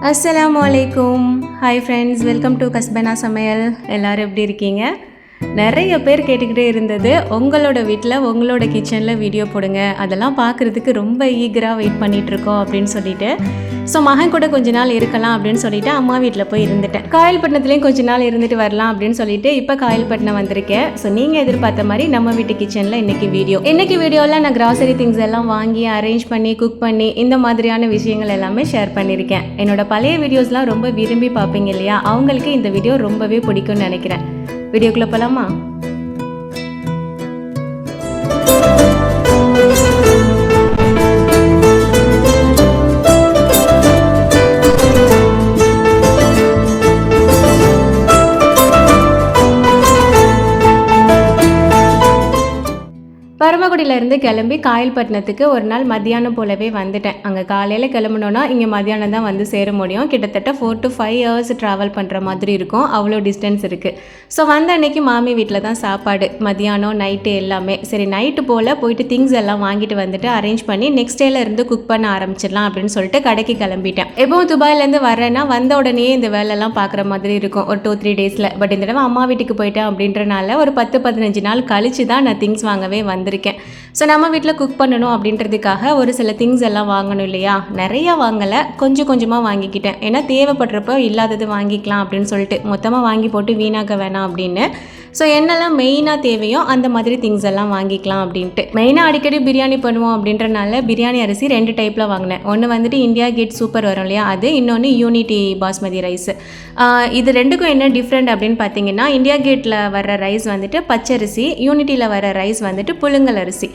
அஸ்ஸலாமு அலைக்கும். Hi friends, welcome to கஸ்பனா சமையல். எல்லோரும் எப்படி இருக்கீங்க? நிறைய பேர் கேட்டுக்கிட்டே இருந்தது, உங்களோட வீட்டில் உங்களோட கிச்சனில் வீடியோ போடுங்க, அதெல்லாம் பார்க்குறதுக்கு ரொம்ப ஈகராக வெயிட் பண்ணிகிட்ருக்கோம் அப்படின்னு சொல்லிட்டு. ஸோ மகன் கூட கொஞ்ச நாள் இருக்கலாம் அப்படின்னு சொல்லிட்டு அம்மா வீட்டில் போய் இருந்துட்டேன். காயல்பட்டினத்துலேயும் கொஞ்ச நாள் இருந்துட்டு வரலாம் அப்படின்னு சொல்லிட்டு இப்போ காயல்பட்டினம் வந்திருக்கேன். ஸோ நீங்கள் எதிர்பார்த்த மாதிரி நம்ம வீட்டு கிச்சனில் இன்றைக்கி வீடியோவில் நான் கிராசரி திங்ஸ் எல்லாம் வாங்கி அரேஞ்ச் பண்ணி குக் பண்ணி இந்த மாதிரியான விஷயங்கள் எல்லாமே ஷேர் பண்ணியிருக்கேன். என்னோட பழைய வீடியோஸ்லாம் ரொம்ப விரும்பி பார்ப்பீங்க இல்லையா, அவங்களுக்கு இந்த வீடியோ ரொம்பவே பிடிக்கும்னு நினைக்கிறேன். வீடியோக்குள்ளே போகலாமா? பரமக்குடியிலேருந்து கிளம்பி காயல்பட்டினத்துக்கு ஒரு நாள் மத்தியானம் போலவே வந்துட்டேன். அங்கே காலையில் கிளம்புனோன்னா இங்கே மத்தியானம் தான் வந்து சேர முடியும். கிட்டத்தட்ட 4 to 5 hours ட்ராவல் பண்ணுற மாதிரி இருக்கும், அவ்வளோ டிஸ்டன்ஸ் இருக்குது. ஸோ வந்த அன்னைக்கு மாமி வீட்டில் தான் சாப்பாடு, மத்தியானம் நைட்டு எல்லாமே. சரி, நைட்டு போல் போயிட்டு திங்ஸ் எல்லாம் வாங்கிட்டு வந்துட்டு அரேஞ்ச் பண்ணி நெக்ஸ்ட் டேல இருந்து குக் பண்ண ஆரம்பிச்சிடலாம் அப்படின்னு சொல்லிட்டு கடைக்கு கிளம்பிட்டேன். எப்பவும் துபாயிலேருந்து வரேன்னா வந்த உடனே இந்த வேலையெல்லாம் பார்க்குற மாதிரி இருக்கும் ஒரு 2-3 days. பட் இந்த தடவை அம்மா வீட்டுக்கு போயிட்டேன் அப்படின்றனால ஒரு 10-15 நாள் கழிச்சு தான் நான் திங்ஸ் வாங்கவே வந்திருக்கேன். ஸோ நம்ம வீட்டில் குக் பண்ணணும் அப்படின்றதுக்காக ஒரு சில திங்ஸ் எல்லாம் வாங்கணும் இல்லையா, நிறையா வாங்கலை, கொஞ்சம் கொஞ்சமாக வாங்கிக்கிட்டேன். ஏன்னா தேவைப்படுறப்போ இல்லாதது வாங்கிக்கலாம் அப்படின்னு சொல்லிட்டு மொத்தமாக வாங்கி போட்டு வீணாக்க வேணாம் அப்படின்னு. ஸோ என்னெல்லாம் மெயினாக தேவையோ அந்த மாதிரி திங்ஸ் எல்லாம் வாங்கிக்கலாம் அப்படின்ட்டு. மெயினாக அடிக்கடி பிரியாணி பண்ணுவோம் அப்படின்றனால பிரியாணி அரிசி 2 டைப்பில் வாங்கினேன். ஒன்று வந்துட்டு இந்தியா கேட் சூப்பர் வரும் இல்லையா அது, இன்னொன்று யூனிட்டி பாஸ்மதி ரைஸ். இது ரெண்டுக்கும் என்ன டிஃப்ரெண்ட் அப்படின்னு பார்த்தீங்கன்னா, இந்தியா கேட்டில் வர்ற ரைஸ் வந்துட்டு பச்சரிசி, யூனிட்டியில் வர ரைஸ் வந்துட்டு புழுங்கல் அரிசி.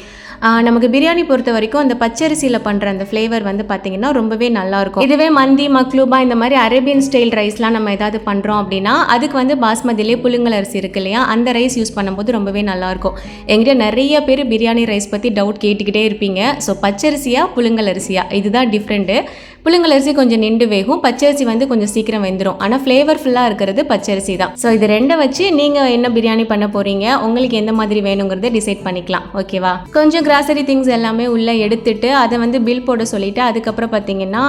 நமக்கு பிரியாணி பொறுத்த வரைக்கும் அந்த பச்சரிசியில் பண்ணுற அந்த ஃப்ளேவர் வந்து பார்த்திங்கன்னா ரொம்பவே நல்லாயிருக்கும். இதுவே மந்தி, மக்லூபா இந்த மாதிரி அரேபியன் ஸ்டைல் ரைஸ்லாம் நம்ம ஏதாவது பண்ணுறோம் அப்படின்னா அதுக்கு வந்து பாஸ்மதியிலே புழுங்கல் அரிசி இருக்கு இல்லையா, அந்த ரைஸ் யூஸ் பண்ணும்போது ரொம்பவே நல்லாயிருக்கும். எங்கிட்ட நிறைய பேர் பிரியாணி ரைஸ் பற்றி டவுட் கேட்டுக்கிட்டே இருப்பீங்க. ஸோ பச்சரிசியா புழுங்கல் அரிசியா, இதுதான் டிஃப்ரெண்ட்டு. புழுங்கல் அரிசி கொஞ்சம் நின்று வேகும், பச்சரிசி வந்து கொஞ்சம் சீக்கிரம் வெந்துடும். ஆனால் ஃப்ளேவர்ஃபுல்லாக இருக்கிறது பச்சரிசி தான். ஸோ இது ரெண்டை வச்சு நீங்கள் என்ன பிரியாணி பண்ண போகிறீங்க, உங்களுக்கு எந்த மாதிரி வேணுங்கிறத டிசைட் பண்ணிக்கலாம். ஓகேவா? கொஞ்சம் கிராசரி திங்ஸ் எல்லாமே உள்ளே எடுத்துட்டு அதை வந்து பில் போட சொல்லிவிட்டு அதுக்கப்புறம் பார்த்தீங்கன்னா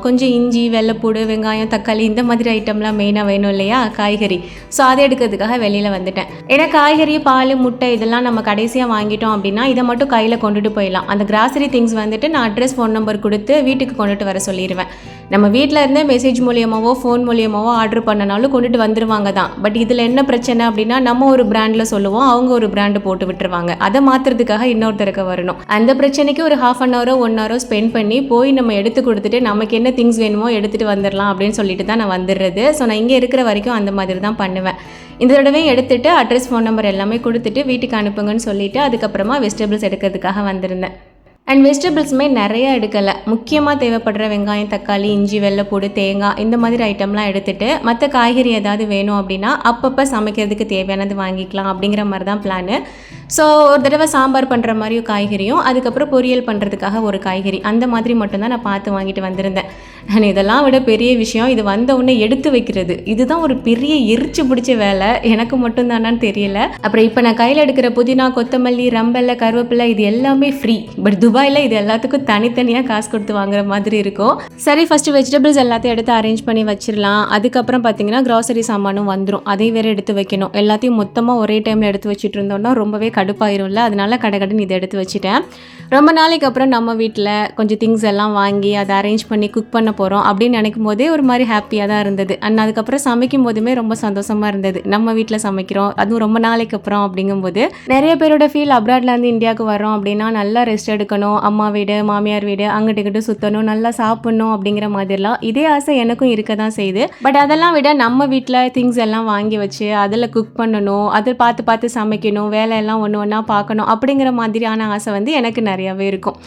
கொஞ்சம் இஞ்சி, வெள்ளைப்பூடு, வெங்காயம், தக்காளி இந்த மாதிரி ஐட்டம்லாம் மெயினாக வேணும் இல்லையா, காய்கறி. ஸோ அதை எடுக்கிறதுக்காக வெளியில் வந்துட்டேன். ஏன்னா காய்கறி, பால், முட்டை இதெல்லாம் நம்ம கடைசியாக வாங்கிட்டோம் அப்படின்னா இதை மட்டும் கையில் கொண்டுட்டு போயிடலாம். அந்த கிராசரி திங்ஸ் வந்துட்டு நான் அட்ரஸ், ஃபோன் நம்பர் கொடுத்து வீட்டுக்கு கொண்டுட்டு வர சொல்லிடுவேன். நம்ம வீட்டில் இருந்தே மெசேஜ் மூலியமாவோ ஃபோன் மூலியமாவோ ஆர்டர் பண்ணனாலும் கொண்டுட்டு வந்துடுவாங்க தான். பட் இதில் என்ன பிரச்சனை அப்படின்னா, நம்ம ஒரு பிராண்டில் சொல்லுவோம், அவங்க ஒரு பிராண்டு போட்டு விட்டுருவாங்க. அதை மாற்றுறதுக்காக இன்னொருத்தருக்கு வரணும். அந்த பிரச்சனைக்கு ஒரு 1/2 hour 1 hour ஸ்பெண்ட் பண்ணி போய் நம்ம எடுத்து கொடுத்துட்டு நமக்கு என்ன திங்ஸ் வேணுமோ எடுத்துகிட்டு வந்துடலாம் அப்படின்னு சொல்லிட்டு தான் நான் வந்துடுறது. ஸோ நான் இங்கே இருக்கிற வரைக்கும் அந்த மாதிரி தான் பண்ணுவேன். இந்த தடவையும் எடுத்துகிட்டு அட்ரஸ், ஃபோன் நம்பர் எல்லாமே கொடுத்துட்டு வீட்டுக்கு அனுப்புங்கன்னு சொல்லிவிட்டு அதுக்கப்புறமா வெஜிடபிள்ஸ் எடுக்கிறதுக்காக வந்திருந்தேன். அண்ட் வெஜிடபிள்ஸுமே நிறையா எடுக்கலை. முக்கியமாக தேவைப்படுற வெங்காயம், தக்காளி, இஞ்சி, வெள்ளைப்பூடு, தேங்காய் இந்த மாதிரி ஐட்டம்லாம் எடுத்துகிட்டு மற்ற காய்கறி ஏதாவது வேணும் அப்படின்னா அப்பப்போ சமைக்கிறதுக்கு தேவையானது வாங்கிக்கலாம் அப்படிங்கிற மாதிரி தான் பிளானு. ஸோ ஒரு தடவை சாம்பார் பண்ணுற மாதிரியும் காய்கறியும், அதுக்கப்புறம் பொரியல் பண்ணுறதுக்காக ஒரு காய்கறி, அந்த மாதிரி மட்டும்தான் நான் பார்த்து வாங்கிட்டு வந்திருந்தேன். அண்ட் இதெல்லாம் விட பெரிய விஷயம் இது வந்த உடனே எடுத்து வைக்கிறது. இதுதான் ஒரு பெரிய எரிச்சு பிடிச்ச வேலை, எனக்கு மட்டும்தானான்னு தெரியல. அப்புறம் இப்போ நான் கையில் எடுக்கிற புதினா, கொத்தமல்லி, ரம்பல்ல, கருவேப்பிலை இது எல்லாமே ஃப்ரீ. பட் துபாயில் இது எல்லாத்துக்கும் தனித்தனியாக காசு கொடுத்து வாங்குற மாதிரி இருக்கும். சரி, ஃபஸ்ட்டு வெஜிடபிள்ஸ் எல்லாத்தையும் எடுத்து அரேஞ்ச் பண்ணி வச்சிடலாம். அதுக்கப்புறம் பார்த்தீங்கன்னா கிராசரி சாமானும் வந்துடும், அதையும் வேறு எடுத்து வைக்கணும். எல்லாத்தையும் மொத்தமாக ஒரே டைமில் எடுத்து வச்சுட்டு இருந்தோம்னா ரொம்பவே கடுப்பாயிரும்ல, அதனால கடைன்னு இதை எடுத்து வச்சுட்டேன். ரொம்ப நாளைக்கு அப்புறம் நம்ம வீட்டில் கொஞ்சம் திங்ஸ் எல்லாம் வாங்கி அதை அரேஞ்ச் பண்ணி குக் பண்ண போகிறோம் அப்படின்னு நினைக்கும் போதே ஒரு மாதிரி ஹாப்பியாக தான் இருந்தது. அண்ட் அதுக்கப்புறம் சமைக்கும் போதுமே ரொம்ப சந்தோஷமாக இருந்தது. நம்ம வீட்டில் சமைக்கிறோம், அதுவும் ரொம்ப நாளைக்கு அப்புறம் அப்படிங்கும்போது. நிறைய பேரோட ஃபீல் அப்ராட்லேருந்து இந்தியாவுக்கு வரோம் அப்படின்னா நல்லா ரெஸ்ட் எடுக்கணும், அம்மா வீடு, மாமியார் வீடு, அங்கிட்டு சுற்றணும், நல்லா சாப்பிட்ணும் அப்படிங்கிற மாதிரிலாம். இதே ஆசை எனக்கும் இருக்க தான் செய்யுது. பட் அதெல்லாம் விட நம்ம வீட்டில் திங்ஸ் எல்லாம் வாங்கி வச்சு அதில் குக் பண்ணணும், அதை பார்த்து சமைக்கணும், வேலையெல்லாம் ஒன்று ஒன்றா பார்க்கணும் அப்படிங்கிற மாதிரியான ஆசை வந்து எனக்கு நிறையாவே இருக்கும்.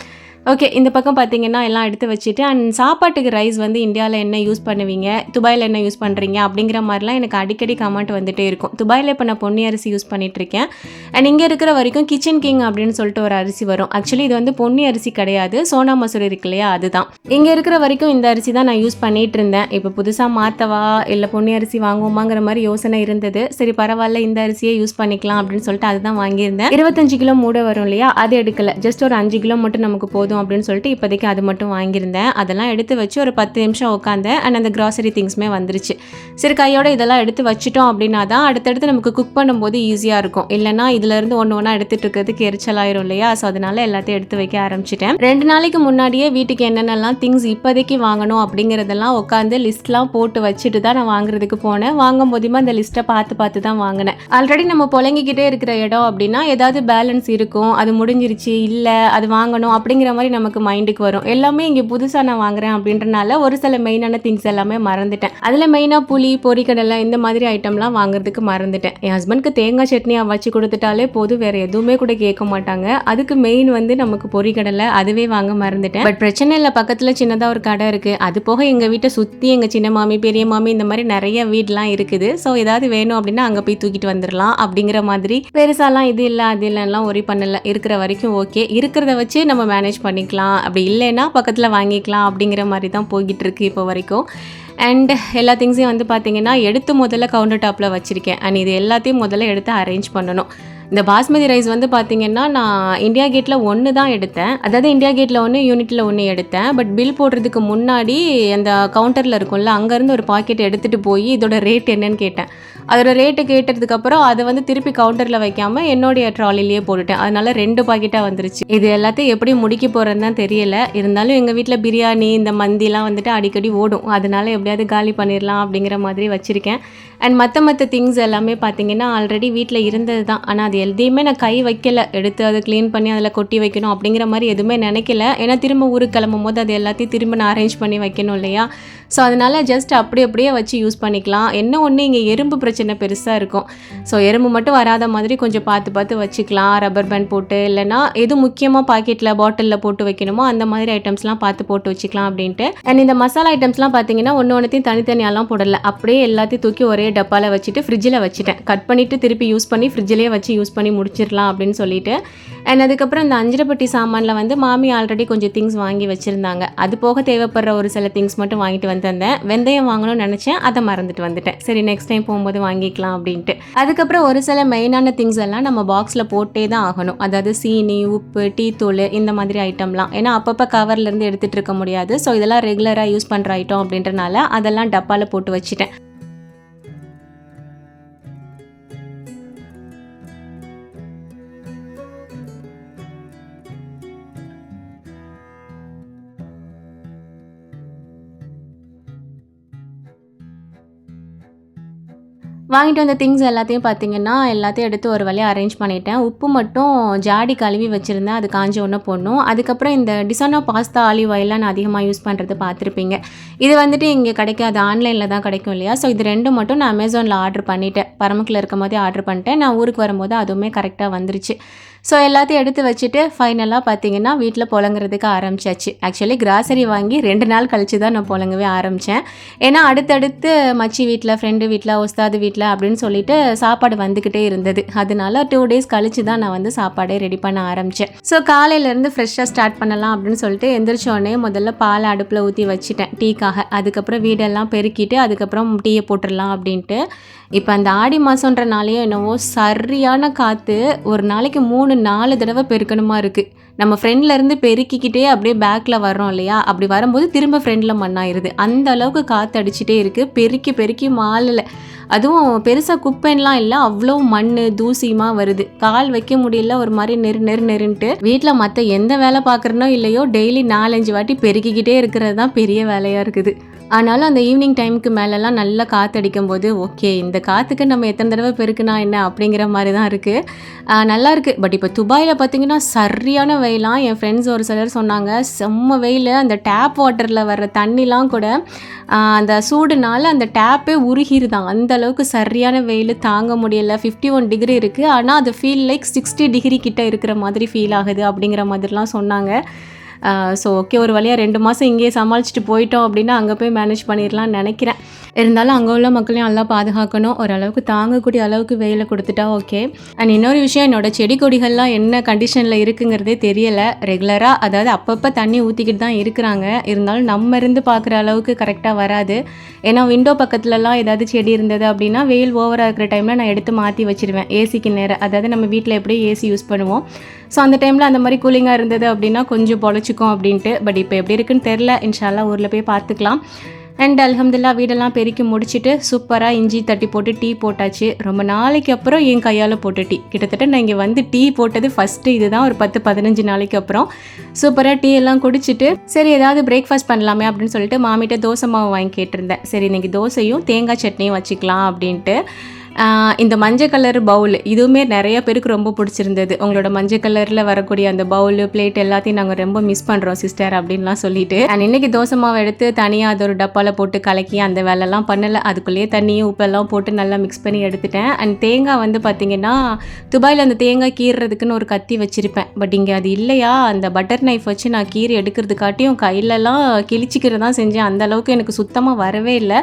ஓகே, இந்த பக்கம் பார்த்தீங்கன்னா எல்லாம் எடுத்து வச்சுட்டு, அண்ட் சாப்பாட்டுக்கு ரைஸ் வந்து இந்தியாவில் என்ன யூஸ் பண்ணுவீங்க, துபாயில் என்ன யூஸ் பண்ணுறீங்க அப்படிங்கிற மாதிரிலாம் எனக்கு அடிக்கடி கமெண்ட் வந்துகிட்டே இருக்கும். துபாயில் இப்போ நான் பொன்னி அரிசி யூஸ் பண்ணிகிட்ருக்கேன். அண்ட் இங்கே இருக்கிற வரைக்கும் கிச்சன் கிங் அப்படின்னு சொல்லிட்டு ஒரு அரிசி வரும். ஆக்சுவலி இது வந்து பொன்னி அரிசி கிடையாது, சோனா மசூரி இருக்கு இல்லையா, அதுதான். இங்கே இருக்கிற வரைக்கும் இந்த அரிசி தான் நான் யூஸ் பண்ணிகிட்டு இருந்தேன். இப்போ புதுசாக மாற்றவா இல்லை பொன்னி அரிசி வாங்குவோமாங்கிற மாதிரி யோசனை இருந்தது. சரி பரவாயில்ல, இந்த அரிசியே யூஸ் பண்ணிக்கலாம் அப்படின்னு சொல்லிட்டு அதுதான் வாங்கியிருந்தேன். 25 கிலோ மூடை வரும் இல்லையா, அது எடுக்கலை, ஜஸ்ட் ஒரு 5 கிலோ மட்டும் நமக்கு போதும் போதும் அப்படின்னு சொல்லிட்டு இப்போதைக்கு அது மட்டும் வாங்கியிருந்தேன். அதெல்லாம் எடுத்து வச்சு ஒரு 10 நிமிஷம் உட்காந்தேன். அண்ட் அந்த கிராசரி திங்ஸுமே வந்துருச்சு. சரி கையோட இதெல்லாம் எடுத்து வச்சுட்டோம் அப்படின்னா தான் அடுத்தடுத்து நமக்கு குக் பண்ணும்போது ஈஸியாக இருக்கும். இல்லைனா இதுலேருந்து ஒன்று ஒன்றா எடுத்துகிட்டு இருக்கிறதுக்கு எரிச்சலாயிரும் இல்லையா? ஸோ அதனால் எல்லாத்தையும் எடுத்து வைக்க ஆரம்பிச்சிட்டேன். 2 நாளைக்கு முன்னாடியே வீட்டுக்கு என்னென்னலாம் திங்ஸ் இப்போதைக்கு வாங்கணும் அப்படிங்கிறதெல்லாம் உட்காந்து லிஸ்ட்லாம் போட்டு வச்சுட்டு தான் நான் வாங்குறதுக்கு போனேன். வாங்கும் போதுமே அந்த லிஸ்ட்டை பார்த்து தான் வாங்கினேன். ஆல்ரெடி நம்ம புழங்கிக்கிட்டே இருக்கிற இடம் அப்படின்னா ஏதாவது பேலன்ஸ் இருக்கும், அது முடிஞ்சிருச்சு, இல்லை அது வாங்கணும் அப்படிங்கிற மாதிரி நமக்கு மைண்டுக்கு வரும். எல்லாமே இங்கே புதுசாக நான் வாங்குறேன் அப்படின்றனால ஒரு சில மெயினான திங்ஸ் எல்லாமே மறந்துட்டேன். அதில் மெயினாக புளி, பொரிக்கடலை இந்த மாதிரி ஐட்டம்லாம் வாங்குறதுக்கு மறந்துட்டேன். என் ஹஸ்பண்ட்க்கு தேங்காய் சட்னி வச்சு கொடுத்துட்டாலே போதும், வேறு எதுவுமே கூட கேட்க மாட்டாங்க. அதுக்கு மெயின் வந்து நமக்கு பொரிக்கடலை, அதுவே வாங்க மறந்துட்டேன். பட் பிரச்சனை இல்லை, பக்கத்தில் சின்னதாக ஒரு கடை இருக்குது. அது போக எங்கள் வீட்டை சுற்றி எங்கள் சின்ன மாமி, பெரிய மாமி இந்த மாதிரி நிறைய வீடெலாம் இருக்குது. ஸோ ஏதாவது வேணும் அப்படின்னா அங்கே போய் தூக்கிட்டு வந்துடலாம் அப்படிங்கிற மாதிரி பெருசாலாம் இது இல்லை அது இல்லைலாம் ஒரி பண்ணலை. இருக்கிற வரைக்கும் ஓகே, இருக்கிறத வச்சு நம்ம மேனேஜ் பண்ணிக்கலாம், அப்படி இல்லைன்னா பக்கத்தில் வாங்கிக்கலாம் அப்படிங்கிற மாதிரி தான் போய்கிட்டு இருக்கு இப்போ வரைக்கும். அண்ட் எல்லா திங்ஸையும் வந்து பார்த்திங்கன்னா எடுத்து முதல்ல கவுண்டர் டாப்பில் வச்சுருக்கேன். அண்ட் இது எல்லாத்தையும் முதல்ல எடுத்து அரேஞ்ச் பண்ணணும். இந்த பாஸ்மதி ரைஸ் வந்து பார்த்திங்கன்னா நான் இந்தியா கேட்டில் 1 தான் எடுத்தேன். அதாவது இந்தியா கேட்டில் 1, யூனிட்டில் 1 எடுத்தேன். பட் பில் போடுறதுக்கு முன்னாடி அந்த கவுண்டரில் இருக்கும்ல, அங்கேருந்து ஒரு பாக்கெட் எடுத்துகிட்டு போய் இதோட ரேட் என்னன்னு கேட்டேன். அதோட ரேட்டு கேட்டதுக்கப்புறம் அதை வந்து திருப்பி கவுண்டரில் வைக்காமல் என்னுடைய ட்ராலிலேயே போட்டுட்டேன். அதனால 2 பாக்கெட்டாக வந்துருச்சு. இது எல்லாத்தையும் எப்படி முடிக்க போகிறதுன்னு தான் தெரியல. இருந்தாலும் எங்கள் வீட்டில் பிரியாணி இந்த மந்திலாம் வந்துட்டு அடிக்கடி ஓடும். அதனால எப்படியாவது காலி பண்ணிடலாம் அப்படிங்கிற மாதிரி வச்சுருக்கேன். அண்ட் மற்ற திங்ஸ் எல்லாமே பார்த்திங்கன்னா ஆல்ரெடி வீட்டில் இருந்தது தான். ஆனால் அது எதையுமே நான் கை வைக்கலை. எடுத்து அதை க்ளீன் பண்ணி அதில் கொட்டி வைக்கணும் அப்படிங்கிற மாதிரி எதுவுமே நினைக்கல. ஏன்னா திரும்ப ஊருக்கு கிளம்பும் போது அது எல்லாத்தையும் திரும்ப நான் அரேஞ்ச் பண்ணி வைக்கணும் இல்லையா? ஸோ அதனால் ஜஸ்ட் அப்படியே வச்சு யூஸ் பண்ணிக்கலாம். என்ன ஒன்று இங்கே எறும்பு பிரச்சனை பெருசாக இருக்கும். ஸோ எறும்பு மட்டும் வராத மாதிரி கொஞ்சம் பார்த்து வச்சுக்கலாம். ரப்பர் பேண்ட் போட்டு, இல்லைனா எது முக்கியமாக பாக்கெட்டில் பாட்டிலில் போட்டு வைக்கணுமோ அந்த மாதிரி ஐட்டம்ஸ்லாம் பார்த்து போட்டு வச்சுக்கலாம் அப்படின்ட்டு. அண்ட் இந்த மசாலா ஐட்டம்ஸ்லாம் பார்த்திங்கன்னா ஒன்றையும் தனித்தனியாலாம் போடலை. அப்படியே எல்லாத்தையும் தூக்கி ஒரே டப்பாவில் வச்சுட்டு ஃப்ரிட்ஜில் வச்சுட்டேன். கட் பண்ணிவிட்டு திருப்பி யூஸ் பண்ணி ஃப்ரிட்ஜிலே வச்சு யூஸ் பண்ணி முடிச்சிடலாம் அப்படின்னு சொல்லிட்டு. அண்ட் அதுக்கப்புறம் இந்த அஞ்சரைப்பட்டி சாமானில் வந்து மாமி ஆல்ரெடி கொஞ்சம் திங்ஸ் வாங்கி வச்சுருந்தாங்க. அது போக தேவைப்படுற ஒரு சில திங்ஸ் மட்டும் வாங்கிட்டு வந்திருந்தேன். வெந்தயம் வாங்கணும்னு நினச்சேன், அதை மறந்துட்டு வந்துட்டேன். சரி நெக்ஸ்ட் டைம் போகும்போது வாங்கிக்கலாம் அப்படின்ட்டு. அதுக்கப்புறம் ஒரு சில மெயினான திங்ஸ் எல்லாம் நம்ம பாக்ஸில் போட்டே தான் ஆகணும். அதாவது சீனி, உப்பு, டீ தூள் இந்த மாதிரி ஐட்டம்லாம். ஏன்னா அப்பப்போ கவர்லேருந்து எடுத்துகிட்டு இருக்க முடியாது. ஸோ இதெல்லாம் ரெகுலராக யூஸ் பண்ணுற ஐட்டம் அப்படின்றனால அதெல்லாம் டப்பாவில் போட்டு வச்சுட்டேன். வாங்கிட்டு வந்த திங்ஸ் எல்லாத்தையும் பார்த்திங்கன்னா எல்லாத்தையும் எடுத்து ஒரு வழியாக அரேஞ்ச் பண்ணிட்டேன். உப்பு மட்டும் ஜாடி கழுவி வச்சுருந்தேன், அது காஞ்ச ஒன்று போடணும். அதுக்கப்புறம் இந்த டிசானோ பாஸ்தா ஆலிவ் ஆயிலாம் நான் அதிகமாக யூஸ் பண்ணுறது பார்த்துருப்பீங்க. இது வந்துட்டு இங்கே கிடைக்காது, ஆன்லைனில் தான் கிடைக்கும் இல்லையா? ஸோ இது 2 மட்டும் நான் அமேசானில் ஆர்டர் பண்ணிட்டேன். பரமக்குடியில் இருக்கும் போதே ஆர்டர் பண்ணிட்டேன். நான் ஊருக்கு வரும்போது அதுவுமே கரெக்டாக வந்துருச்சு. ஸோ எல்லாத்தையும் எடுத்து வச்சுட்டு ஃபைனலாக பார்த்திங்கன்னா வீட்டில் புழங்குறதுக்கு ஆரம்பிச்சாச்சு. ஆக்சுவலி கிராசரி வாங்கி 2 நாள் கழித்து தான் நான் புழங்கவே ஆரம்பித்தேன். ஏன்னா அடுத்தடுத்து மச்சி வீட்டில், ஃப்ரெண்டு வீட்டில், உஸ்தாது வீட்டில் அப்படின்னு சொல்லிட்டு சாப்பாடு வந்துக்கிட்டே இருந்தது. அதனால 2 டேஸ் கழித்து தான் நான் வந்து சாப்பாடே ரெடி பண்ண ஆரம்பித்தேன். ஸோ காலையிலேருந்து ஃப்ரெஷ்ஷாக ஸ்டார்ட் பண்ணலாம் அப்படின்னு சொல்லிட்டு எந்திரிச்சோடனே முதல்ல பால் அடுப்பில் ஊற்றி வச்சுட்டேன் டீக்காக. அதுக்கப்புறம் வீடெல்லாம் பெருக்கிட்டு அதுக்கப்புறம் டீயை போட்டுடலாம் அப்படின்ட்டு. இப்போ அந்த ஆடி மாதன்றனாலேயோ என்னவோ சரியான காற்று. ஒரு நாளைக்கு 3-4 தடவை பெருக்கணுமா இருக்குது. நம்ம ஃப்ரெண்ட்லேருந்து பெருக்கிக்கிட்டே அப்படியே பேக்கில் வர்றோம் இல்லையா? அப்படி வரும்போது திரும்ப ஃப்ரெண்டில் மண்ணாயிருது. அந்த அளவுக்கு காற்று அடிச்சுட்டே இருக்குது. பெருக்கி மாலில் அதுவும் பெருசாக குப்பைன்னெலாம் இல்லை, அவ்வளோ மண் தூசியுமா வருது. கால் வைக்க முடியல, ஒரு மாதிரி நெருன்ட்டு. வீட்டில் மற்ற எந்த வேலை பார்க்குறனோ இல்லையோ டெய்லி 4-5 வாட்டி பெருக்கிக்கிட்டே இருக்கிறது தான் பெரிய வேலையாக இருக்குது. ஆனாலும் அந்த ஈவினிங் டைமுக்கு மேலெல்லாம் நல்லா காற்றடிக்கும் போது ஓகே, இந்த காற்றுக்கு நம்ம எத்தனை தடவை பெருக்குனா என்ன அப்படிங்கிற மாதிரி தான் இருக்குது. நல்லாயிருக்கு. பட் இப்போ துபாயில் பார்த்திங்கன்னா சரியான வெயிலாம். என் ஃப்ரெண்ட்ஸ் ஒரு சிலர் சொன்னாங்க செம்ம வெயில். அந்த டேப் வாட்டரில் வர்ற தண்ணிலாம் கூட அந்த சூடுனால அந்த டேப்பே உருகிருதான். அந்த அளவுக்கு சரியான வெயில், தாங்க முடியலை. 51 டிகிரி இருக்குது. ஆனால் அது ஃபீல் லைக் 60 டிகிரி கிட்ட இருக்கிற மாதிரி ஃபீல் ஆகுது அப்படிங்கிற மாதிரிலாம் சொன்னாங்க. ஸோ ஓகே, ஒரு வழியாக 2 மாதம் இங்கேயே சமாளிச்சுட்டு போயிட்டோம் அப்படின்னா அங்கே போய் மேனேஜ் பண்ணிடலாம்னு நினைக்கிறேன். இருந்தாலும் அங்கே உள்ள மக்களையும் நல்லா பாதுகாக்கணும். ஓரளவுக்கு தாங்கக்கூடிய அளவுக்கு வெயில கொடுத்துட்டா ஓகே. அண்ட் இன்னொரு விஷயம், என்னோடய செடி கொடிகள்லாம் என்ன கண்டிஷனில் இருக்குங்கிறதே தெரியலை. ரெகுலராக அதாவது அப்பப்போ தண்ணி ஊற்றிக்கிட்டு தான் இருக்கிறாங்க. இருந்தாலும் நம்ம இருந்து பார்க்குற அளவுக்கு கரெக்டாக வராது. ஏன்னா விண்டோ பக்கத்துலலாம் ஏதாவது செடி இருந்தது அப்படின்னா வெயில் ஓவராக இருக்கிற டைமில் நான் எடுத்து மாற்றி வச்சுருவேன் ஏசிக்கு நேரம். அதாவது நம்ம வீட்டில் எப்படியும் ஏசி யூஸ் பண்ணுவோம். ஸோ அந்த டைமில் அந்த மாதிரி கூலிங்காக இருந்தது அப்படின்னா கொஞ்சம் பொழைச்சி கோச்சிக்கும் அப்படின்ட்டு. பட் இப்போ எப்படி இருக்குன்னு தெரில, இன்ஷால்லா ஊரில் போய் பார்த்துக்கலாம். அண்ட் அல்ஹம்துலில்லாஹ் வீடெல்லாம் பெருக்கி முடிச்சுட்டு சூப்பராக இஞ்சி தட்டி போட்டு டீ போட்டாச்சு. ரொம்ப நாளைக்கு அப்புறம் என் கையால் போட்ட டீ. கிட்டத்தட்ட நான் இங்கே வந்து டீ போட்டது ஃபஸ்ட்டு இதுதான், ஒரு 10-15 நாளைக்கு அப்புறம். சூப்பராக டீ எல்லாம் குடிச்சிட்டு சரி ஏதாவது பிரேக்ஃபாஸ்ட் பண்ணலாமே அப்படின்னு சொல்லிட்டு மாமிகிட்ட தோசை மாவு வாங்கி கேட்டிருந்தேன். சரி இன்றைக்கி தோசையும் தேங்காய் சட்னியும் வச்சுக்கலாம் அப்படின்ட்டு. இந்த மஞ்சள் கலர் பவுல் இதுவுமே நிறைய பேருக்கு ரொம்ப பிடிச்சிருந்தது. உங்களோட மஞ்சள் கலரில் வரக்கூடிய அந்த பவுலு பிளேட் எல்லாத்தையும் நாங்கள் ரொம்ப மிஸ் பண்ணுறோம் சிஸ்டர் அப்படின்லாம் சொல்லிட்டு. அண்ட் இன்றைக்கி தோசை மாவு எடுத்து தனியாக அது ஒரு டப்பாவில் போட்டு கலக்கி அந்த வேலைலாம் பண்ணலை. அதுக்குள்ளேயே தண்ணியும் உப்பெல்லாம் போட்டு நல்லா மிக்ஸ் பண்ணி எடுத்துட்டேன். அண்ட் தேங்காய் வந்து பார்த்திங்கன்னா துபாயில் அந்த தேங்காய் கீறுறதுக்குன்னு ஒரு கத்தி வச்சுருப்பேன். பட் இங்கே அது இல்லையா, அந்த பட்டர் நைஃப் வச்சு நான் கீறி எடுக்கிறதுக்காட்டியும் கையிலலாம் கிழிச்சிக்கிறது தான் செஞ்சேன். அந்த அளவுக்கு எனக்கு சுத்தமாக வரவே இல்லை.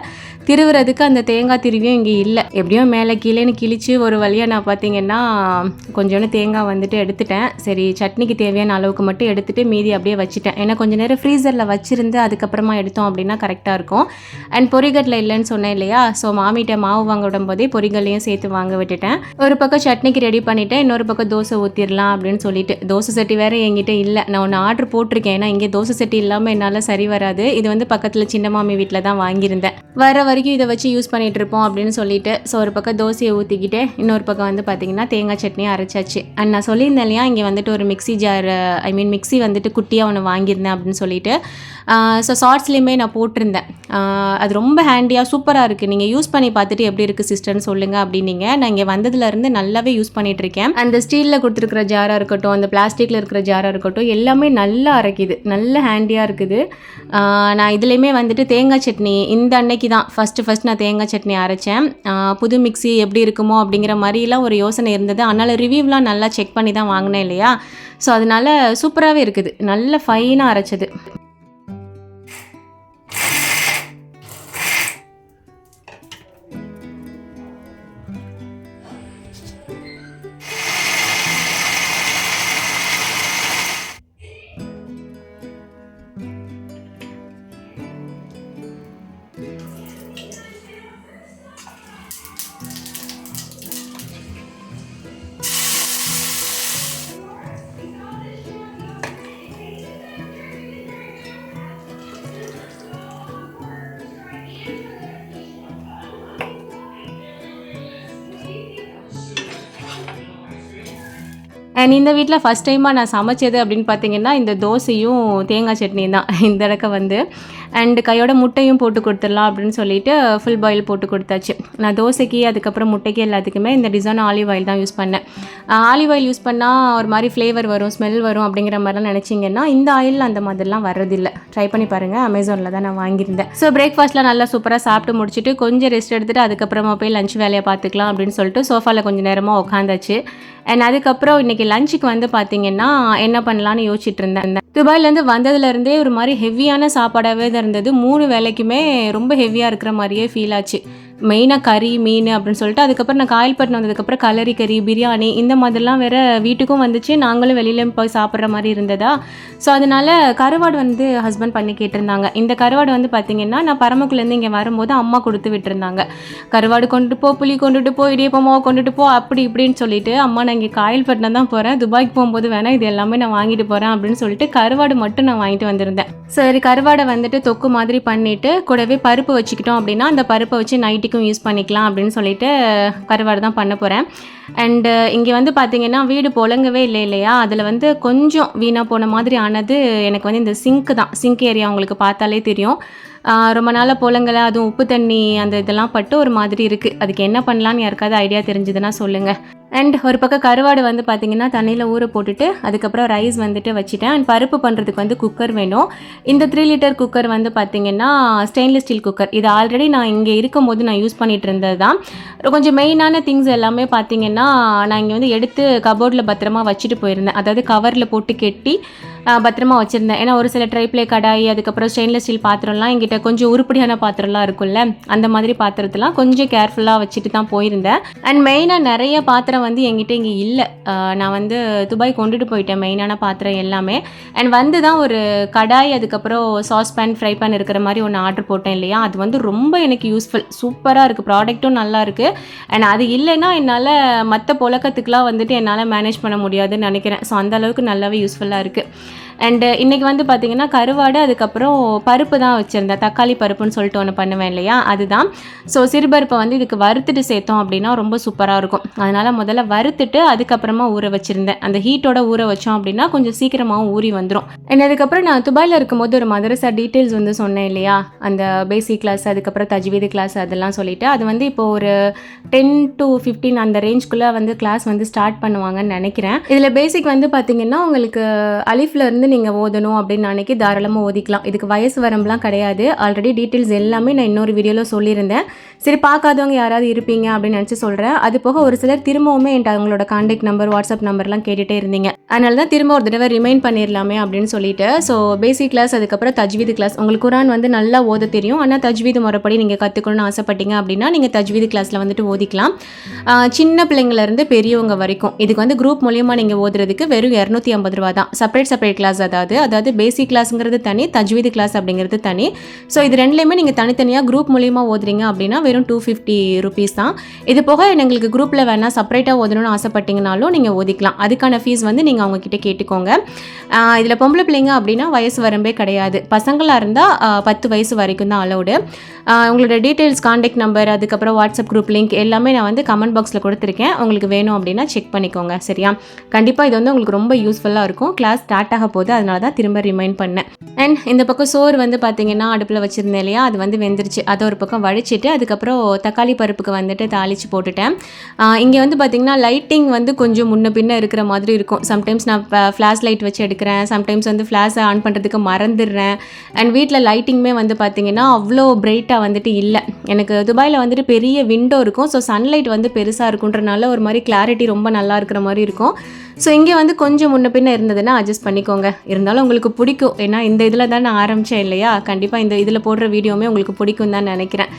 திருவுறதுக்கு அந்த தேங்காய் திருவியும் இங்கே இல்லை. எப்படியும் மேலே கீழேன்னு கிழிச்சு ஒரு வழியாக நான் பார்த்திங்கன்னா கொஞ்சோண்டு தேங்காய் வந்துட்டு எடுத்துட்டேன். சரி சட்னிக்கு தேவையான அளவுக்கு மட்டும் எடுத்துகிட்டு மீதி அப்படியே வச்சுட்டேன். ஏன்னா கொஞ்சம் நேரம் ஃப்ரீசரில் வச்சுருந்து அதுக்கப்புறமா எடுத்தோம் அப்படின்னா கரெக்டாக இருக்கும். அண்ட் பொரிகடலை இல்லைன்னு சொன்னேன் இல்லையா, ஸோ மாமிகிட்ட மாவு வாங்க விடும்போதே பொரிகளையும் சேர்த்து வாங்க விட்டுட்டேன். ஒரு பக்கம் சட்னிக்கு ரெடி பண்ணிவிட்டேன், இன்னொரு பக்கம் தோசை ஊற்றிடலாம் அப்படின்னு சொல்லிட்டு. தோசை சட்டி வேறு என்கிட்ட இல்லை. நான் ஒன்று ஆர்டர் போட்டிருக்கேன். ஏன்னா இங்கே தோசை சட்டி இல்லாமல் என்னால் சரி வராது. இது வந்து பக்கத்தில் சின்ன மாமி வீட்டில் தான் வாங்கியிருந்தேன். வர வரைக்கும் இதை வச்சு யூஸ் பண்ணிகிட்டு இருப்போம் அப்படின்னு சொல்லிட்டு. ஸோ ஒரு பக்கம் தோசையை ஊற்றிக்கிட்டு இன்னொரு பக்கம் வந்து பார்த்திங்கன்னா தேங்காய் சட்னியை அரைச்சாச்சு. அண்ட் நான் சொல்லியிருந்தேன் இல்லையா இங்கே வந்துட்டு ஒரு மிக்ஸி ஜார் மிக்ஸி வந்துட்டு குட்டியாக ஒன்று வாங்கியிருந்தேன் அப்படின்னு சொல்லிட்டு. ஸோ ஷார்ட்ஸ்லேயுமே நான் போட்டிருந்தேன். அது ரொம்ப ஹேண்டியாக சூப்பராக இருக்குது. நீங்கள் யூஸ் பண்ணி பார்த்துட்டு எப்படி இருக்குது சிஸ்டர்னு சொல்லுங்கள் அப்படின்னீங்க. நான் இங்கே வந்ததுலேருந்து நல்லாவே யூஸ் பண்ணிகிட்ருக்கேன். அந்த ஸ்டீலில் கொடுத்துருக்குற ஜாராக இருக்கட்டும், அந்த பிளாஸ்டிக்கில் இருக்கிற ஜாராக இருக்கட்டும், எல்லாமே நல்லா அரைக்குது, நல்ல ஹேண்டியாக இருக்குது. நான் இதுலேயுமே வந்துட்டு தேங்காய் சட்னி இந்த அன்னைக்கு தான் ஃபஸ்ட்டு நான் தேங்காய் சட்னி அரைச்சேன். புது மிக்ஸி எப்படி இருக்குமோ அப்படிங்கிற மாதிரிலாம் ஒரு யோசனை இருந்தது. அதனால் ரிவ்யூவ்லாம் நல்லா செக் பண்ணி தான் வாங்கினேன் இல்லையா, ஸோ அதனால் சூப்பராகவே இருக்குது, நல்ல ஃபைனாக அரைச்சது. அண்ட் இந்த வீட்டில் ஃபஸ்ட் டைமாக நான் சமைச்சது அப்படின்னு பார்த்தீங்கன்னா இந்த தோசையும் தேங்காய் சட்னியும் தான். இந்த இடக்க வந்து அண்டு கையோட முட்டையும் போட்டு கொடுத்துடலாம் அப்படின்னு சொல்லிட்டு ஃபுல் பாயில் போட்டு கொடுத்தாச்சு. நான் தோசைக்கு அதுக்கப்புறம் முட்டைக்கு எல்லாத்துக்குமே இந்த டிசைன் ஆலிவ் ஆயில் தான் யூஸ் பண்ணேன். ஆலிவ் ஆயில் யூஸ் பண்ணால் ஒரு மாதிரி ஃப்ளேவர் வரும், ஸ்மெல் வரும் அப்படிங்கிற மாதிரிலாம் நினச்சிங்கன்னா இந்த ஆயில் அந்த மாதிரிலாம் வர்றதில்லை. ட்ரை பண்ணி பாருங்கள், அமேசானில் தான் நான் வாங்கியிருந்தேன். ஸோ பிரேக்ஃபாஸ்ட்டில் நல்லா சூப்பராக சாப்பிட்டு முடிச்சுட்டு கொஞ்சம் ரெஸ்ட் எடுத்துகிட்டு அதுக்கப்புறமா போய் லஞ்ச் வேலையை பார்த்துக்கலாம் அப்படின்னு சொல்லிட்டு சோஃபாவில் கொஞ்சம் நேரமாக உட்காந்தாச்சு. அண்ட் அதுக்கப்புறம் இன்றைக்கி லஞ்சுக்கு வந்து பார்த்திங்கன்னா என்ன பண்ணலான்னு யோசிச்சுட்டு இருந்தேன். துபாயிலேருந்து வந்ததுலேருந்தே ஒரு மாதிரி ஹெவியான சாப்பாடாகவே தான் இருந்தது. 3 வேளைக்குமே ரொம்ப ஹெவியாக இருக்கிற மாதிரியே ஃபீல் ஆச்சு. மெயினாக கறி, மீன் அப்படின்னு சொல்லிட்டு அதுக்கப்புறம் நான் காயல்பட்டினம் வந்ததுக்கப்புறம் கலரி கறி, பிரியாணி இந்த மாதிரிலாம் வேறு வீட்டுக்கும் வந்துச்சு. நாங்களும் வெளியிலேயும் போய் சாப்பிட்ற மாதிரி இருந்ததா. ஸோ அதனால் கருவாடு வந்து ஹஸ்பண்ட் பண்ணி கேட்டிருந்தாங்க. இந்த கருவாடு வந்து பார்த்திங்கன்னா நான் பரமக்குலேருந்து இங்கே வரும்போது அம்மா கொடுத்து விட்டுருந்தாங்க. கருவாடு கொண்டுட்டு போ, புளி கொண்டுட்டு போ, இடியப்பமாவை கொண்டுட்டு போ, அப்படி இப்படின்னு சொல்லிட்டு அம்மா நான் இங்கே காயல்பட்டினம் தான் போகிறேன், துபாய்க்கு போகும்போது வேணால் இது எல்லாமே நான் வாங்கிட்டு போகிறேன் அப்படின்னு சொல்லிட்டு கருவாடு மட்டும் நான் வாங்கிட்டு வந்திருந்தேன். சரி கருவாடை வந்துட்டு தொக்கு மாதிரி பண்ணிவிட்டு கூடவே பருப்பு வச்சுக்கிட்டோம் அப்படின்னா அந்த பருப்பை வச்சு நைட்டுக்கும் யூஸ் பண்ணிக்கலாம் அப்படின்னு சொல்லிட்டு கருவாடு தான் பண்ண போகிறேன். அண்டு இங்கே வந்து பார்த்திங்கன்னா வீடு புழங்கவே இல்லையா, அதில் வந்து கொஞ்சம் வீணாக போன மாதிரி ஆனது எனக்கு வந்து இந்த சிங்க் ஏரியா உங்களுக்கு பார்த்தாலே தெரியும். ரொம்ப நாளாக புழங்கலை, அதுவும் உப்பு தண்ணி அந்த இதெல்லாம் பட்டு ஒரு மாதிரி இருக்குது. அதுக்கு என்ன பண்ணலான்னு யாருக்காவது ஐடியா தெரிஞ்சுதுன்னா சொல்லுங்கள். அண்ட் ஒரு பக்கம் கருவாடு வந்து பார்த்திங்கன்னா தண்ணியில் ஊற போட்டுட்டு அதுக்கப்புறம் ரைஸ் வந்துட்டு வச்சுட்டேன். அண்ட் பருப்பு பண்ணுறதுக்கு வந்து குக்கர் வேணும். இந்த 3 லிட்டர் குக்கர் வந்து பார்த்திங்கன்னா ஸ்டெயின்லெஸ் ஸ்டீல் குக்கர். இது ஆல்ரெடி நான் இங்கே இருக்கும்போது நான் யூஸ் பண்ணிகிட்டு இருந்தது தான். கொஞ்சம் மெயினான திங்ஸ் எல்லாமே பார்த்திங்கன்னா நான் இங்கே வந்து எடுத்து கபோர்டில் பத்திரமா வச்சுட்டு போயிருந்தேன். அதாவது கவரில் போட்டு கெட்டி பத்திரமா வச்சுருந்தேன். ஏன்னா ஒரு சில ட்ரைப்ளே கடாய் அதுக்கப்புறம் ஸ்டெயின்லெஸ் ஸ்டீல் பாத்திரம்லாம் எங்கிட்ட கொஞ்சம் உருப்படியான பாத்திரம்லாம் இருக்கும்ல, அந்த மாதிரி பாத்திரத்தெல்லாம் கொஞ்சம் கேர்ஃபுல்லாக வச்சுட்டு தான் போயிருந்தேன். அண்ட் மெயினாக நிறைய பாத்திரம் வந்து எங்கிட்ட இங்கே இல்லை. நான் வந்து துபாய் கொண்டுட்டு போயிட்டேன் மெயினான பாத்திரம் எல்லாமே. அண்ட் வந்து தான் ஒரு கடாய் அதுக்கப்புறம் சாஸ் பேன், ஃப்ரை பேன் இருக்கிற மாதிரி ஒன்று ஆர்டர் போட்டேன் இல்லையா, அது வந்து ரொம்ப எனக்கு யூஸ்ஃபுல், சூப்பராக இருக்குது, ப்ராடக்ட்டும் நல்லா இருக்குது. அண்ட் அது இல்லைன்னா என்னால் மற்ற புழக்கத்துக்குலாம் வந்துட்டு என்னால் மேனேஜ் பண்ண முடியாதுன்னு நினைக்கிறேன். ஸோ அந்தளவுக்கு நல்லாவே யூஸ்ஃபுல்லாக இருக்குது. அண்டு இன்றைக்கி வந்து பார்த்திங்கன்னா கருவாடு அதுக்கப்புறம் பருப்பு தான் வச்சுருந்தேன், தக்காளி பருப்புன்னு சொல்லிட்டு ஒன்று பண்ணுவேன் இல்லையா, அதுதான். ஸோ சிறுபருப்பை வந்து இதுக்கு வறுத்துட்டு சேர்த்தோம் அப்படின்னா ரொம்ப சூப்பராக இருக்கும். அதனால் முதல்ல வறுத்துட்டு அதுக்கப்புறமா ஊற வச்சுருந்தேன். அந்த ஹீட்டோட ஊற வச்சோம் அப்படின்னா கொஞ்சம் சீக்கிரமாகவும் ஊறி வந்துடும். அண்ட் அதுக்கப்புறம் நான் துபாயில் இருக்கும்போது ஒரு மதரசா டீட்டெயில்ஸ் வந்து சொன்னேன் இல்லையா, அந்த பேசிக் கிளாஸ் அதுக்கப்புறம் தஜ்வீது கிளாஸ் அதெல்லாம் சொல்லிவிட்டு, அது வந்து இப்போது ஒரு 10 to 15 அந்த ரேஞ்சுக்குள்ளே வந்து கிளாஸ் வந்து ஸ்டார்ட் பண்ணுவாங்கன்னு நினைக்கிறேன். இதில் பேசிக் வந்து பார்த்திங்கன்னா உங்களுக்கு அலிஃப்லேருந்து நீங்கள் ஓதணும் அப்படின்னு நினைக்கி தாராளமாக ஓதிக்கலாம். இதுக்கு வயசு வரம்புலாம் கிடையாது. ஆல்ரெடி டீட்டெயில்ஸ் எல்லாமே நான் இன்னொரு வீடியோவில் சொல்லியிருந்தேன். சரி, பார்க்காதவங்க யாராவது இருப்பீங்க அப்படின்னு நினச்சி சொல்கிறேன். அது போக ஒரு சிலர் திரும்பவுமே என்கிட்ட அவங்களோட கான்டாக்ட் நம்பர் வாட்ஸ்அப் நம்பர்லாம் கேட்டுகிட்டே இருந்தீங்க. அதனால தான் திரும்ப ஒரு தடவை ரிமைண்ட் பண்ணிடலாமே அப்படின்னு சொல்லிட்டு. ஸோ பேசிக் கிளாஸ் அதுக்கப்புறம் தஜ்வீது கிளாஸ். உங்களுக்கு குரான் வந்து நல்லா ஓத தெரியும், ஆனால் தஜ்வீது முறைப்படி நீங்கள் கற்றுக்கணும்னு ஆசைப்பட்டீங்க அப்படின்னா நீங்கள் தஜ்வீது கிளாஸில் வந்துட்டு ஓதிக்கலாம். சின்ன பிள்ளைங்கள்லேருந்து பெரியவங்க வரைக்கும் இதுக்கு வந்து குரூப் மூலியமாக நீங்கள் ஓதுறதுக்கு வெறும் 250 ரூபா தான். செப்பரேட் கிளாஸ், அதாவது பேசிக் கிளாஸுங்கிறது தனி, தஜ்வீது கிளாஸ் அப்படிங்கிறது தனி. ஸோ இது ரெண்டுலேயுமே நீங்கள் தனித்தனியாக குரூப் மூலியமாக ஓதுறீங்க அப்படின்னா வெறும் 250 ருபீஸ் தான். இது போக எங்களுக்கு குரூப்பில் வேணால் செப்பரேட்டாக ஓதணும்னு ஆசைப்பட்டீங்கனாலும் நீங்கள் ஓதிக்கலாம். அதுக்கான ஃபீஸ் வந்து நீங்கள் அவங்கக்கிட்ட கேட்டுக்கோங்க. இதில் பொம்பளை பிள்ளைங்க அப்படின்னா வயசு வரம்பே கிடையாது. பசங்களாக இருந்தால் 10 வயசு வரைக்கும் தான் அலௌடு. உங்களோட டீட்டெயில்ஸ், கான்டாக்ட் நம்பர், அதுக்கப்புறம் வாட்ஸ்அப் குரூப் லிங்க் எல்லாமே நான் வந்து கமெண்ட் பாக்ஸில் கொடுத்துருக்கேன். உங்களுக்கு வேணும் அப்படின்னா செக் பண்ணிக்கோங்க. சரியா? கண்டிப்பாக இது வந்து உங்களுக்கு ரொம்ப யூஸ்ஃபுல்லாக இருக்கும். கிளாஸ் ஸ்டார்ட் ஆக போது, அதனால தான் திரும்ப ரிமைண்ட் பண்ணேன். அண்ட் இந்த பக்கம் சோறு வந்து பார்த்தீங்கன்னா அடுப்பில் வச்சுருந்தேன் இல்லையா, அது வந்து வெந்துருச்சு. அதை ஒரு பக்கம் வடிச்சிட்டு அதுக்கப்புறம் தக்காளி பருப்புக்கு வந்துட்டு தாளித்து போட்டுட்டேன். இங்கே வந்து பார்த்திங்கன்னா லைட்டிங் வந்து கொஞ்சம் முன்ன பின்ன இருக்கிற மாதிரி இருக்கும். சம்டைம்ஸ் நான் ஃப்ளாஷ் லைட் வச்சு எடுக்கிறேன், சம்டைம்ஸ் வந்து ஃப்ளாஷை ஆன் பண்ணுறதுக்கு மறந்துடுறேன். அண்ட் வீட்டில் லைட்டிங்குமே வந்து பார்த்திங்கன்னா அவ்வளோ பிரைட்டாக வந்துட்டு இல்லை. எனக்கு துபாயில் வந்துட்டு பெரிய விண்டோ இருக்கும். ஸோ சன்லைட் வந்து பெருசாக இருக்குன்றனால ஒரு மாதிரி கிளாரிட்டி ரொம்ப நல்லா இருக்கிற மாதிரி இருக்கும். ஸோ இங்கே வந்து கொஞ்சம் முன்ன பின்ன இருந்ததுன்னா அட்ஜஸ்ட் பண்ணிக்கோங்க. இருந்தாலும் உங்களுக்கு பிடிக்கும், ஏன்னா இந்த இதில் தான் நான் ஆரம்பித்தேன் இல்லையா. கண்டிப்பாக இந்த இதில் போடுற வீடியோவுமே உங்களுக்கு பிடிக்கும் தான் நினைக்கிறேன்.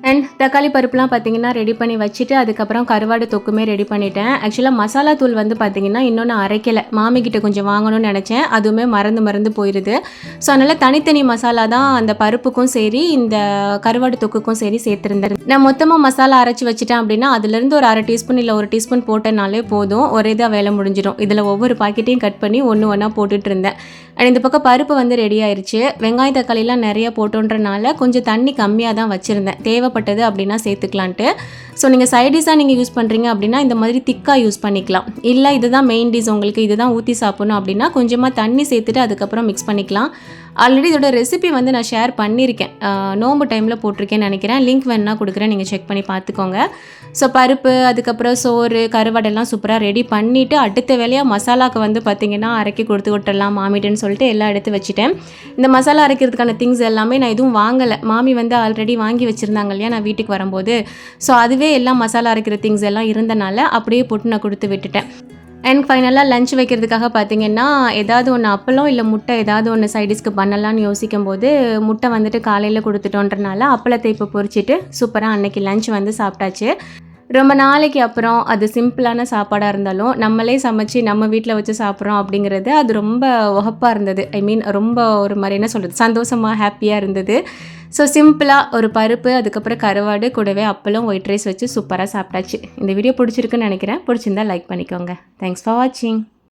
அண்ட் தக்காளி பருப்புலாம் பார்த்திங்கன்னா ரெடி பண்ணி வச்சுட்டு அதுக்கப்புறம் கருவாடு தொக்குமே ரெடி பண்ணிட்டேன். ஆக்சுவலாக மசாலா தூள் வந்து பார்த்திங்கன்னா இன்னொன்று அரைக்கலை, மாமிக்கிட்ட கொஞ்சம் வாங்கணும்னு நினச்சேன். அதுவுமே மறந்து போயிடுது. ஸோ அதனால் தனித்தனி மசாலா தான் அந்த பருப்புக்கும் சரி இந்த கருவாடு தொக்குக்கும் சரி சேர்த்துருந்தேன். நான் மொத்தமாக மசாலா அரைச்சி வச்சுட்டேன் அப்படின்னா அதுலேருந்து ஒரு 1/2 டீஸ்பூன் இல்லை 1 டீஸ்பூன் போட்டனாலே போதும், ஒரே தான் வேலை முடிஞ்சிடும். இதில் ஒவ்வொரு பாக்கெட்டையும் கட் பண்ணி ஒன்று ஒன்றா போட்டுட்டு இருந்தேன். அண்ட் இந்த பக்கம் பருப்பு வந்து ரெடி ஆயிடுச்சு. வெங்காயம் தக்காளிலாம் நிறைய போட்டோன்றனால கொஞ்சம் தண்ணி கம்மியாக தான் வச்சுருந்தேன், தேவைப்பட்டது அப்படின்னா சேர்த்துக்கலான்ட்டு. ஸோ நீங்கள் சைடிஷாக நீங்கள் யூஸ் பண்ணுறீங்க அப்படின்னா இந்த மாதிரி திக்காக யூஸ் பண்ணிக்கலாம். இல்லை இதுதான் மெயின் டிஷ் உங்களுக்கு இதுதான் ஊற்றி சாப்பிடணும் அப்படின்னா கொஞ்சமாக தண்ணி சேர்த்துட்டு அதுக்கப்புறம் மிக்ஸ் பண்ணிக்கலாம். ஆல்ரெடி இதோட ரெசிபி வந்து நான் ஷேர் பண்ணியிருக்கேன், நோம்பு டைமில் போட்டிருக்கேன்னு நினைக்கிறேன். லிங்க் வேணுன்னா கொடுக்குறேன், நீங்கள் செக் பண்ணி பார்த்துக்கோங்க. ஸோ பருப்பு அதுக்கப்புறம் சோறு கருவாடெல்லாம் சூப்பராக ரெடி பண்ணிவிட்டு அடுத்த வேலையாக மசாலாவுக்கு வந்து பார்த்திங்கன்னா அரைக்கி கொடுத்து விட்டுடலாம் மாமிட்டுன்னு சொல்லிட்டு எல்லாம் எடுத்து வச்சுட்டேன். இந்த மசாலா அரைக்கிறதுக்கான திங்ஸ் எல்லாமே நான் எதுவும் வாங்கலை, மாமி வந்து ஆல்ரெடி வாங்கி வச்சுருந்தாங்க இல்லையா நான் வீட்டுக்கு வரும்போது. ஸோ அதுவே எல்லாம் மசாலா அரைக்கிற திங்ஸ் எல்லாம் இருந்தனால அப்படியே போட்டு நான் கொடுத்து விட்டுட்டேன். அண்ட் ஃபைனலாக லஞ்ச் வைக்கிறதுக்காக பார்த்திங்கன்னா ஏதாவது ஒன்று அப்பளம் இல்லை முட்டை ஏதாவது ஒன்று சைடிஷ்க்கு பண்ணலான்னு யோசிக்கும் போது முட்டை வந்துட்டு காலையில் கொடுத்துட்டோன்றனால அப்பளத்தை இப்போ பொரிச்சிட்டு சூப்பராக அன்றைக்கி லஞ்ச் வந்து சாப்பிட்டாச்சு. ரொம்ப நாளைக்கு அப்புறம் அது சிம்பிளான சாப்பாடாக இருந்தாலும் நம்மளே சமைச்சு நம்ம வீட்டில் வச்சு சாப்பிட்றோம் அப்படிங்கிறது அது ரொம்ப உகப்பாக இருந்தது. ஐ மீன் ரொம்ப ஒரு மாதிரி என்ன சொல்கிறது, சந்தோஷமாக ஹாப்பியாக இருந்தது. ஸோ சிம்பிளாக ஒரு பருப்பு அதுக்கப்புறம் கருவாடு கூடவே அப்பளம் ஒயிட் ரைஸ் வச்சு சூப்பராக சாப்பிட்டாச்சு. இந்த வீடியோ பிடிச்சிருக்குன்னு நினைக்கிறேன். பிடிச்சிருந்தா லைக் பண்ணிக்கோங்க. தேங்க்ஸ் ஃபார் வாட்சிங்.